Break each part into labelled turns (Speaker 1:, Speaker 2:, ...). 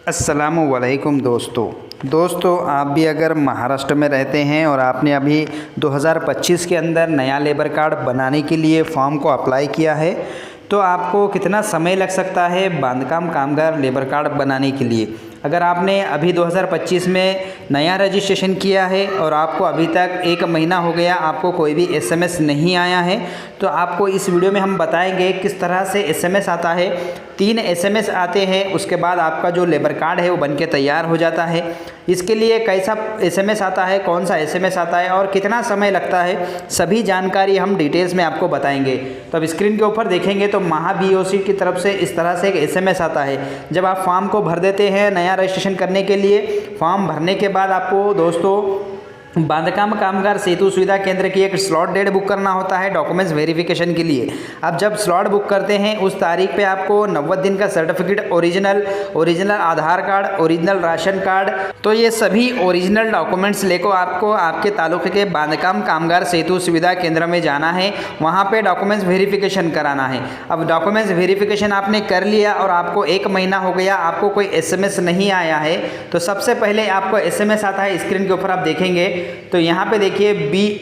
Speaker 1: अस्सलामुअलैकुम दोस्तों आप भी अगर महाराष्ट्र में रहते हैं और आपने अभी 2025 के अंदर नया लेबर कार्ड बनाने के लिए फॉर्म को अप्लाई किया है तो आपको कितना समय लग सकता है बांधकाम कामगार लेबर कार्ड बनाने के लिए। अगर आपने अभी 2025 में नया रजिस्ट्रेशन किया है और आपको अभी तक 1 महीना हो गया, आपको कोई भी एसएमएस नहीं आया है, तो आपको इस वीडियो में हम बताएंगे किस तरह से एसएमएस आता है। 3 एसएमएस आते हैं, उसके बाद आपका जो लेबर कार्ड है वो बनके तैयार हो जाता है। इसके लिए कैसा एसएमएस आता है, कौन सा एसएमएस आता है और कितना समय लगता है, सभी जानकारी हम डिटेल्स में आपको बताएंगे। तो अब स्क्रीन के ऊपर देखेंगे तो महा बीओसी की तरफ से इस तरह से एक एसएमएस आता है। जब आप फॉर्म को भर देते हैं नया रजिस्ट्रेशन करने के लिए, फॉर्म भरने के बाद आपको दोस्तों बांधकाम कामगार सेतु सुविधा केंद्र की एक स्लॉट डेट बुक करना होता है डॉक्यूमेंट्स वेरिफिकेशन के लिए। आप जब स्लॉट बुक करते हैं उस तारीख पे आपको 90 दिन का सर्टिफिकेट, ओरिजिनल आधार कार्ड, ओरिजिनल राशन कार्ड, तो ये सभी ओरिजिनल डॉक्यूमेंट्स लेकर आपको आपके तालुके के बांधकाम कामगार सेतु सुविधा केंद्र में जाना है। वहाँ पे डॉक्यूमेंट्स वेरिफिकेशन कराना है। अब डॉक्यूमेंट्स वेरिफिकेशन आपने कर लिया और आपको 1 महीना हो गया, आपको कोई एसएमएस नहीं आया है, तो सबसे पहले आपको एसएमएस आता है। स्क्रीन के ऊपर आप देखेंगे तो यहाँ पे देखिए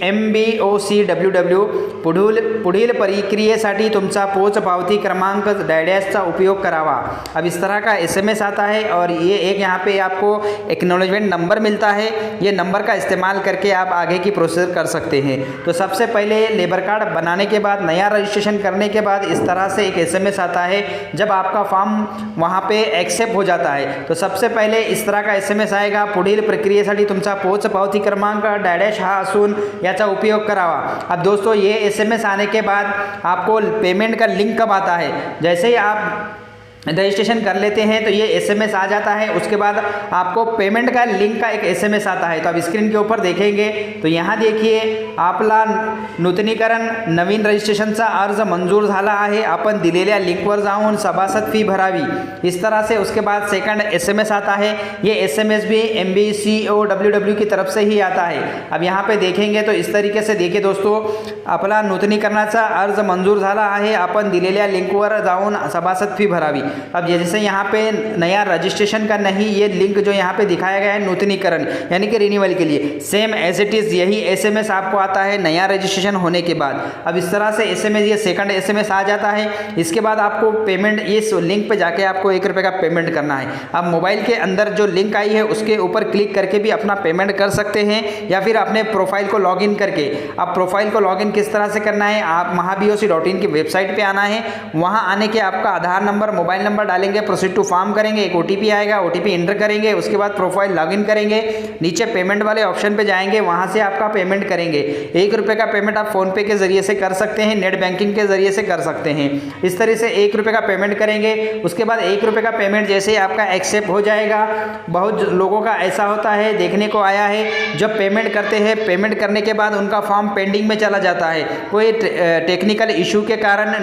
Speaker 1: MBOCWW पुढील प्रक्रियेसाठी तुमचा पोच पावती क्रमांक डॅशचा उपयोग करावा। अब इस तरह का एसएमएस आता है और ये एक यहाँ पे आपको एक्नॉलेजमेंट नंबर मिलता है। ये नंबर का इस्तेमाल करके आप आगे की प्रोसेस कर सकते हैं। तो सबसे पहले लेबर कार्ड बनाने के बाद, नया रजिस्ट्रेशन करने के बाद इस तरह से एक एसएमएस आता है। जब आपका फॉर्म वहाँ पे एक्सेप्ट हो जाता है तो सबसे पहले इस तरह का एसएमएस आएगा, पुढील प्रक्रियेसाठी तुमचा पोच पावती क्रमांक डॅश हा असून याचा उपयोग करावा। अब दोस्तों ये एसएमएस आने के बाद आपको पेमेंट का लिंक कब आता है, जैसे ही आप रजिस्ट्रेशन कर लेते हैं तो ये एसएमएस आ जाता है। उसके बाद आपको पेमेंट का लिंक का एक एसएमएस आता है। तो अब स्क्रीन के ऊपर देखेंगे तो यहाँ देखिए आपला नूतनीकरण नवीन रजिस्ट्रेशनचा अर्ज मंजूर झाला आहे, आपण दिलेल्या लिंकवर जाऊन सभासद फी भरावी, इस तरह से। उसके बाद सेकंड एसएमएस आता है। ये एसएमएस भी MBCOWW की तरफ से ही आता है। अब यहाँ पे देखेंगे तो इस तरीके से देखिए दोस्तों, आपला नूतनीकरणाचा अर्ज मंजूर झाला आहे, आपण दिलेल्या लिंकवर जाऊन सभासद फी भरावी। अब जैसे यहाँ पे नया रजिस्ट्रेशन का नहीं, ये लिंक जो यहाँ पे दिखाया गया है नूतनीकरण यानी कि रिन्यूअल के लिए, सेम एज इट इज़ यही एसएमएस आपको आता है नया रजिस्ट्रेशन होने के बाद। अब इस तरह से एसएमएस, ये सेकंड एसएमएस आ जाता है। इसके बाद आपको पेमेंट, इस लिंक पे जाके आपको 1 रुपये का पेमेंट करना है। अब मोबाइल के अंदर जो लिंक आई है उसके ऊपर क्लिक करके भी अपना पेमेंट कर सकते हैं, या फिर अपने प्रोफाइल को लॉगिन करके। अब प्रोफाइल को लॉगिन किस तरह से करना है, आप महाBOC.in की वेबसाइट पर आना है। वहाँ आने के आपका आधार नंबर, मोबाइल नंबर डालेंगे, प्रोसीड टू फॉर्म करेंगे, एक OTP आएगा, OTP एंटर करेंगे। उसके बाद प्रोफाइल लॉगिन करेंगे, नीचे पेमेंट वाले ऑप्शन पे जाएंगे, वहां से आपका पेमेंट करेंगे। 1 रुपये का पेमेंट आप फोन पे के जरिए से कर सकते हैं, नेट बैंकिंग के जरिए से कर सकते हैं। इस तरह से 1 रुपये का पेमेंट करेंगे। उसके बाद 1 रुपये का पेमेंट जैसे ही आपका एक्सेप्ट हो जाएगा, बहुत लोगों का ऐसा होता है, देखने को आया है, जब पेमेंट करते हैं, पेमेंट करने के बाद उनका फॉर्म पेंडिंग में चला जाता है। कोई टेक्निकल इशू के कारण,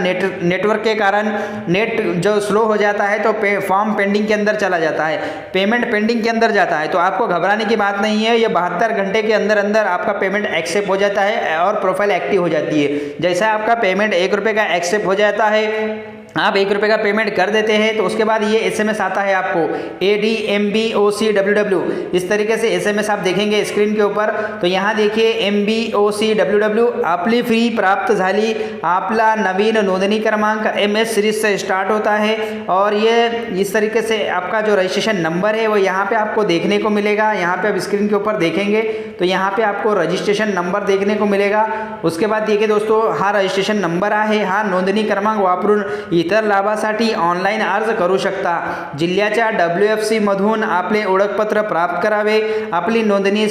Speaker 1: नेटवर्क के कारण नेट जो स्लो हो जाता है तो फॉर्म पेंडिंग के अंदर चला जाता है, पेमेंट पेंडिंग के अंदर जाता है। तो आपको घबराने की बात नहीं है, ये 72 घंटे के अंदर अंदर आपका पेमेंट एक्सेप्ट हो जाता है और प्रोफाइल एक्टिव हो जाती है। जैसा आपका पेमेंट 1 रुपये का एक्सेप्ट हो जाता है, आप 1 रुपये का पेमेंट कर देते हैं, तो उसके बाद ये एसएमएस आता है आपको ADMBOCWW। इस तरीके से एसएमएस आप देखेंगे स्क्रीन के ऊपर। तो यहाँ देखिए MBOCWW, आपली फी प्राप्त झाली, आपला नवीन नोंदणी क्रमांक MS सीरीज से स्टार्ट होता है। और ये इस तरीके से आपका जो रजिस्ट्रेशन नंबर है वो यहाँ पे आपको देखने को मिलेगा। यहाँ पे आप स्क्रीन के ऊपर देखेंगे तो यहाँ पे आपको रजिस्ट्रेशन नंबर देखने को मिलेगा। उसके बाद देखिए दोस्तों, हा रजिस्ट्रेशन नंबर आहे, हा नोंदणी क्रमांक वापरून इतर लाभासाठी ऑनलाईन अर्ज करू शकता। जिल्ह्याच्या WFC मधून आपले ओळखपत्र प्राप्त करावे। आपली नोंदणी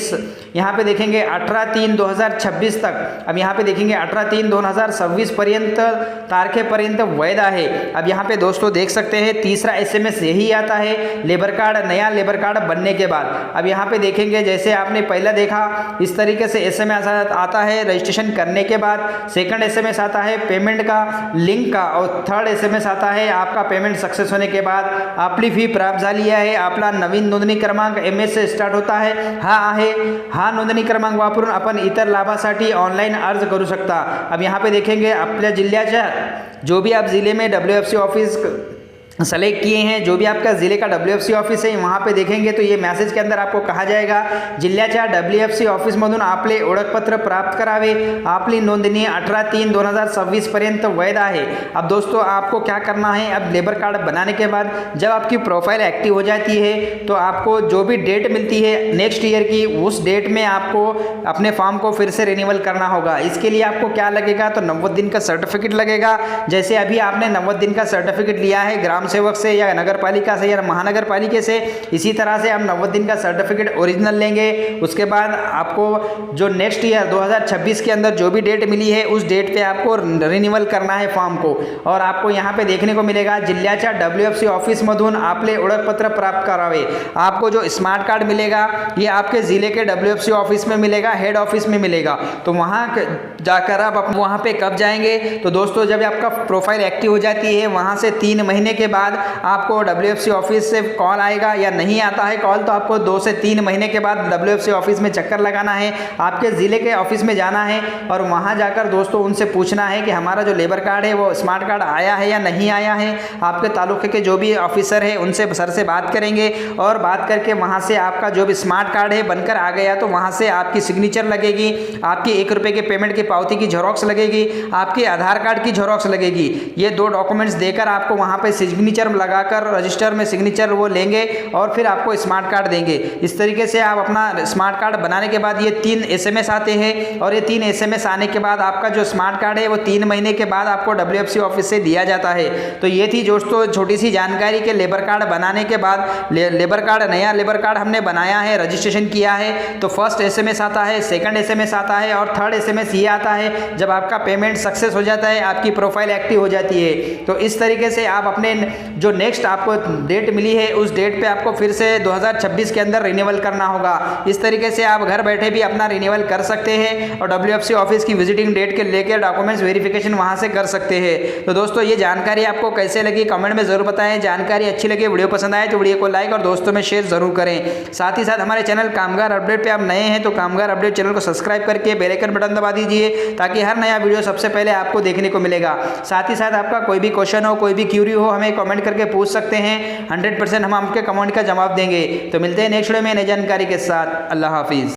Speaker 1: यहाँ पे देखेंगे 18/3/2026 तक। अब यहाँ पे देखेंगे 18/3/2026 पर्यंत तारखेपर्यंत वैध आहे। अब यहाँ पे दोस्तों देख सकते हैं तीसरा एसएमएस यही आता है लेबर कार्ड, नया लेबर कार्ड बनने के बाद। अब यहाँ पे देखेंगे जैसे आपने पहला देखा, इस तरीके से एसएमएस आता है रजिस्ट्रेशन करने के बाद। सेकंड एसएमएस आता है पेमेंट का लिंक का, और थर्ड एसएमएस आता है आपका पेमेंट सक्सेस होने के बाद आपली फी प्राप्त झाली आहे, आपला नवीन नोंदणी क्रमांक MS से स्टार्ट होता है, हा आहे, हा नोंदणी क्रमांक वापरून आपण इतर लाभासाठी ऑनलाइन अर्ज करू शकता। अब यहाँ पे देखेंगे आपल्या जिल्ह्याच्या जो भी आप ज़िले में WFC ऑफिस सेलेक्ट किए हैं, जो भी आपका ज़िले का WFC ऑफिस है वहाँ पे देखेंगे तो ये मैसेज के अंदर आपको कहा जाएगा जिल्ह्याच्या WFC ऑफिसमधून आपले ओळखपत्र प्राप्त करावे, आपली नोंदणी 18/3/2026 पर्यंत वैध आहे। अब दोस्तों आपको क्या करना है, अब लेबर कार्ड बनाने के बाद जब आपकी प्रोफाइल एक्टिव हो जाती है तो आपको जो भी डेट मिलती है नेक्स्ट ईयर की, उस डेट में आपको अपने फॉर्म को फिर से रिन्यूअल करना होगा। इसके लिए आपको क्या लगेगा, तो 90 दिन का सर्टिफिकेट लगेगा। जैसे अभी आपने 90 दिन का सर्टिफिकेट लिया है ग्राम सेवक से या नगर पालिका से या महानगर पालिका से, इसी तरह से हम 90 दिन का सर्टिफिकेट ओरिजिनल लेंगे। उसके बाद आपको जो नेक्स्ट ईयर 2026 के अंदर जो भी डेट मिली है उस डेट पे आपको रिन्यूअल करना है फॉर्म को। और आपको यहाँ पे देखने को मिलेगा जिल्ह्याच्या WFC ऑफिसमधून आपले ओळखपत्र प्राप्त करावे। आपको जो स्मार्ट कार्ड मिलेगा ये आपके ज़िले के WFC ऑफिस में मिलेगा, हेड ऑफिस में मिलेगा। तो वहाँ जाकर आप वहाँ पे कब जाएंगे, तो दोस्तों जब आपका प्रोफाइल एक्टिव हो जाती है वहाँ से 3 महीने के बाद आपको WFC ऑफिस से कॉल आएगा, या नहीं आता है कॉल तो आपको 2 से 3 महीने के बाद WFC ऑफिस में चक्कर लगाना है, आपके ज़िले के ऑफिस में जाना है और वहाँ जाकर दोस्तों उनसे पूछना है कि हमारा जो लेबर कार्ड है वो स्मार्ट कार्ड आया है या नहीं आया है। आपके तालुके के जो भी ऑफिसर है उनसे सर से बात करेंगे और बात करके वहाँ से आपका जो भी स्मार्ट कार्ड है बनकर आ गया तो वहाँ से आपकी सिग्नेचर लगेगी, आपकी 1 रुपये के पेमेंट की पावती की झेरॉक्स लगेगी, आपके आधार कार्ड की झेरॉक्स लगेगी। ये 2 डॉक्यूमेंट्स देकर आपको वहाँ पे सिग्नेचर लगाकर रजिस्टर में सिग्नेचर वो लेंगे और फिर आपको स्मार्ट कार्ड देंगे। इस तरीके से आप अपना स्मार्ट कार्ड बनाने के बाद ये 3 SMS आते हैं और ये 3 SMS आने के बाद आपका जो स्मार्ट कार्ड है वो 3 महीने के बाद आपको WFC ऑफिस से दिया जाता है। तो ये थी दोस्तों छोटी सी जानकारी के लेबर कार्ड बनाने के बाद लेबर कार्ड, नया लेबर कार्ड हमने बनाया है, रजिस्ट्रेशन किया है तो फर्स्ट SMS आता है, सेकंड SMS आता है और थर्ड SMS ये आता है जब आपका पेमेंट सक्सेस हो जाता है, आपकी प्रोफाइल एक्टिव हो जाती है। तो इस तरीके से आप अपने जो नेक्स्ट आपको डेट मिली है उस डेट पे आपको फिर से 2026 के अंदर रिन्यूअल करना होगा। इस तरीके से आप घर बैठे भी अपना रिन्यूअल कर सकते हैं और WFC ऑफिस की विजिटिंग डेट के लेकर डॉक्यूमेंट्स वेरिफिकेशन वहां से कर सकते हैं। तो दोस्तों ये जानकारी आपको कैसे लगी कमेंट में जरूर बताएं। जानकारी अच्छी लगी, वीडियो पसंद आए तो वीडियो को लाइक और दोस्तों में शेयर जरूर करें। साथ ही साथ हमारे चैनल कामगार अपडेट पे आप नए हैं तो कामगार अपडेट चैनल को सब्सक्राइब करके बेल आइकन बटन दबा दीजिए ताकि हर नया वीडियो सबसे पहले आपको देखने को मिलेगा। साथ ही साथ आपका कोई भी क्वेश्चन हो, कोई भी क्यूरी हो, हमें कमेंट करके पूछ सकते हैं। 100% हम आपके कमेंट का जवाब देंगे। तो मिलते हैं नेक्स्ट वीडियो में नई जानकारी के साथ। अल्लाह हाफिज़।